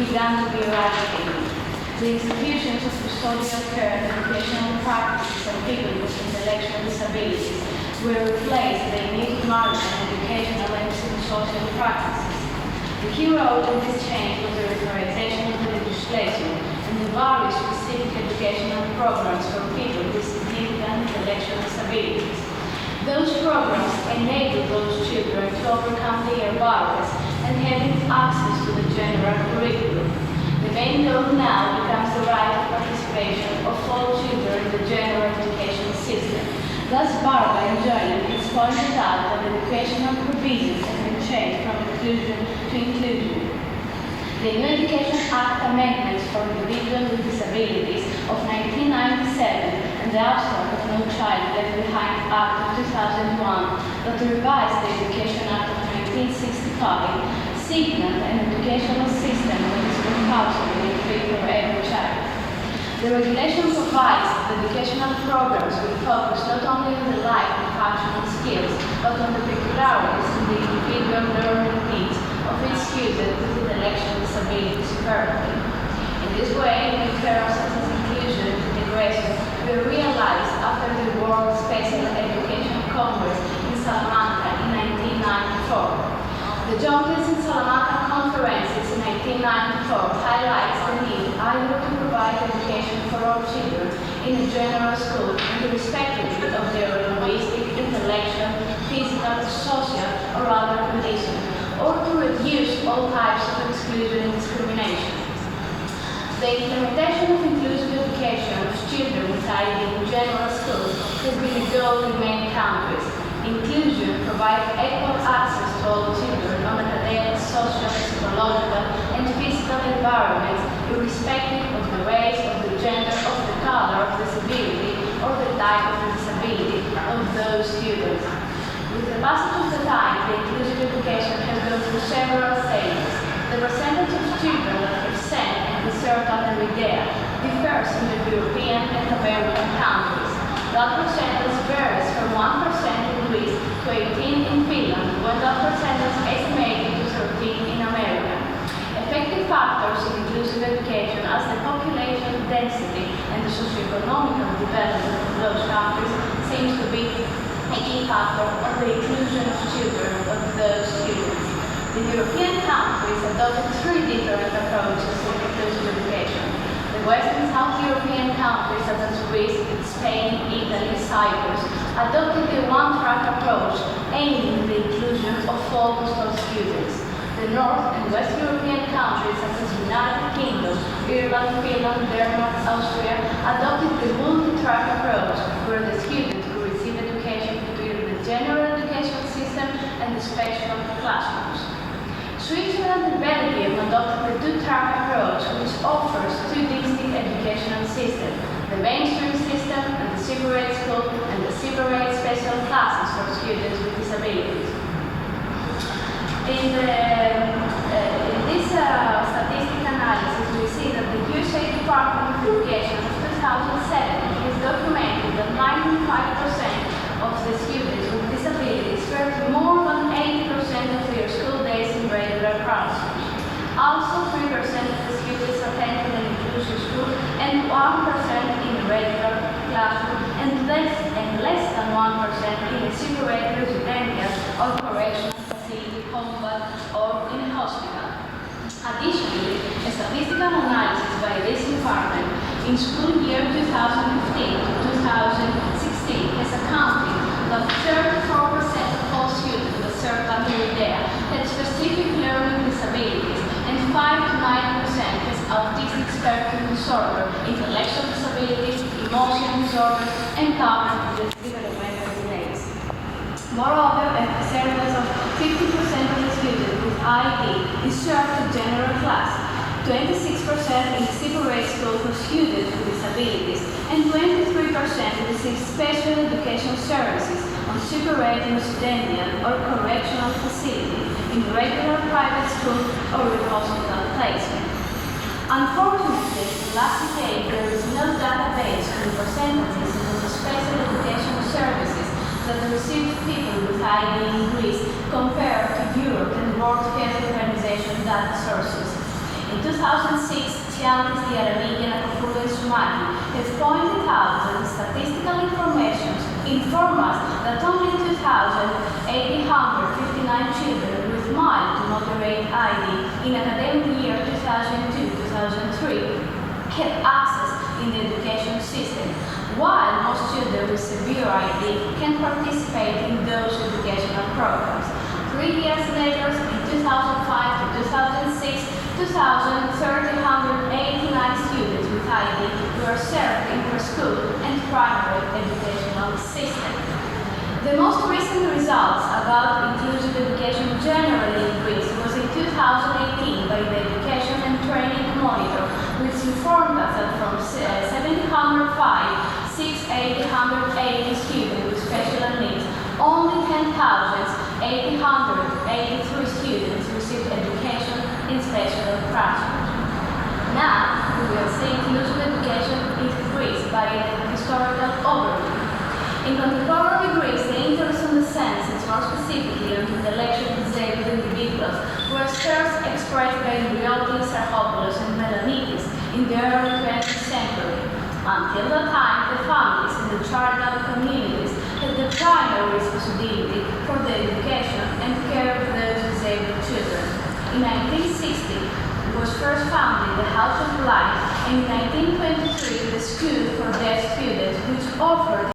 began to be eradicated. The institutions of custodial care and educational practices of people with intellectual disabilities were replaced by immediate marginal educational and social practices. The key role in this change was the authorization of the legislation and the various specific educational programs for people with significant intellectual disabilities. Those programs enable those children to overcome their barriers and having access to the general curriculum. The main goal now becomes the right of participation of all children in the general education system. Thus, Barbara and Joanne has pointed out that educational provisions have been changed from inclusion to inclusion. The New Education Act amendments for individuals with disabilities of 1997 and the Abstract of No Child Left Behind Act of 2001 that revised the Education Act of 1965 signaled an educational system that is compulsory and free for every child. The regulation provides that educational programs will focus not only on the life and functional skills, but on the peculiarities and the individual learning needs of each student with intellectual disabilities currently. In this way, new terms such as inclusion and integration were realized after the World Special Education Congress in Salamanca in 1994. The Jointness in Salamanca conferences in 1994 highlights the need either to provide education for all children in a general school, irrespectively of their linguistic, intellectual, physical, social, or other condition, or to reduce all types of exclusion and discrimination. The implementation of inclusive education of children residing in general schools has been a goal in many countries. Inclusion provides equal access to all children on academic, social, psychological, and physical environments, irrespective of the race, of the gender, of the color of disability, or the type of disability of those students. With the passage of the time, the inclusive education has gone through several stages. The percentage of children that have sent and deserved under IDEA differs in the European and American countries. That percentage varies from 1% in Greece to 18% in Finland, when that percentage is estimated to 13% in America. Effective factors in inclusive education as the population density and the socioeconomic development of those countries seems to be a key factor of the inclusion of children of those students. The European countries adopted three different approaches to inclusive education. The West and South European countries such as Greece, Spain, Italy, Cyprus adopted the one-track approach aiming at the inclusion of all coastal students. The North and West European countries such as United Kingdom, Ireland, Finland, Denmark, Austria adopted the multi-track approach where the students will receive education between the general education system and the special classrooms. Switzerland and Belgium adopted the two-track approach, which offers two distinct educational systems, the mainstream system and the separate school and the separate special classes for students with disabilities. In this statistic analysis, we see that the USA Department of Education of 2007 has documented that 95% of the students with disabilities spent more than 80% of their school days in regular classrooms. Also, 3% of the students attended an inclusive school and 1% in a regular classroom, and less than 1% in a separate residential or correctional facility, combat, or in a hospital. Additionally, a statistical analysis by this department in school year 2015 to 2016 has accounted that 34% of all students that served under IDEA had specific learning disabilities, and 5 to 9% has autistic spectrum disorder, intellectual disabilities, emotional disorders, and cognitive developmental delays. Moreover, a percentage of 50% of the students with IAKE is served to general class, 26% in separate school for students with disabilities, and 23% receive special education services on separate residential or correctional facility in regular private school or in hospital placement. Unfortunately, last decade there is no database on the percentages of the special education services that receive people with IAKE in Greece compared to Europe and World Health Organization data sources. In 2007, 2006, Giannis the Arabian and Sumaki has pointed out that the statistical information inform us that only 2,859 children with mild to moderate ID in academic year 2002-2003 had access in the education system, while most children with severe ID can participate in those educational programs. 3 years later, in 2005 to 2006, 2,389 students with ID were served in preschool and primary educational system. The most recent results about inclusive education generally in Greece was in 2018 by the Education and Training Monitor, which informed us that from 705,680 students with special needs, only 10,883 students received education in special classrooms. Now, we will see inclusive education in Greece by a historical overview. In contemporary Greece, the interest in the senses, more specifically on intellectually disabled individuals, was first expressed by Ioannis Sarchopoulos and Melanitis in the early 20th century. Until that time, the families and the charitable communities had the primary responsibility for the education and care of those disabled children. In 1960, it was first founded the House of Life, and in 1923, the School for Deaf Students, which offered